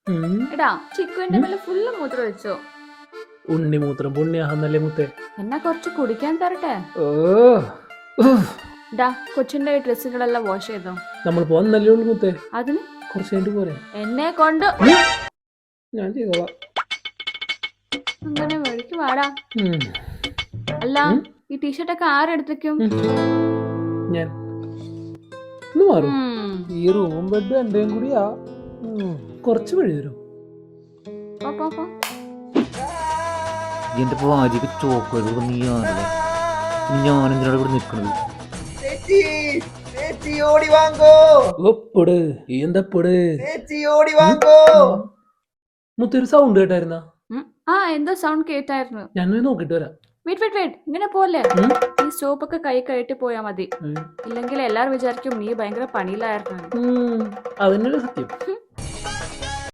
എടാ ചിക്കുവിന്റെ മേലെ ഫുള്ള് മൂത്രം വെച്ചോ. ഉണ്ണിമൂത്രം പുണ്യാഹന്നല്ലേ മുത്തേ. എന്നാ കുറച്ച് കുടിക്കാൻ തരട്ടെ. ഓ ഡാ കൊച്ചിന്റെ ഡ്രസ്സുകളെല്ലാം വാഷ് ചെയ്തോ. നമ്മൾ പോന്നല്ലേ ഉള്ളു മുത്തേ. അതിന് കുറച്ച് കഴിഞ്ഞിട്ട് പോരെ. എന്നെ കൊണ്ട് ഞാൻ ചെയ്തോളാം. അങ്ങനെ വഴിക്ക് വാടാ. ഉം. അല്ല ഈ ടീഷർട്ടൊക്കെ ആരെടുത്തേക്കും? ഞാൻ ഒന്ന് മാറും. ഈ റൂമും ബെഡും എന്റെയും കൂടിയാ. കുറച്ച് വഴി തരും. എന്റെ ഭാര്യക്ക് ചോക്ലേറ്റ് നീയാണല്ലേ. ഞാനെന്തിനാണ് ഇവിടെ നിൽക്കുന്നത്? മുത്തൊരു സൗണ്ട് കേട്ടായിരുന്ന? ആ എന്തോ സൗണ്ട് കേട്ടായിരുന്നു. ഞാൻ നോക്കിട്ട് വരാം. വെയിറ്റ് ഇങ്ങനെ പോലെ ഈ സോപ്പൊക്കെ കൈ കയറ്റി പോയാ മതി. ഇല്ലെങ്കിൽ എല്ലാരും വിചാരിക്കും നീ ഭയങ്കര പണിയിലായിരുന്നു. അതിനൊരു സത്യം.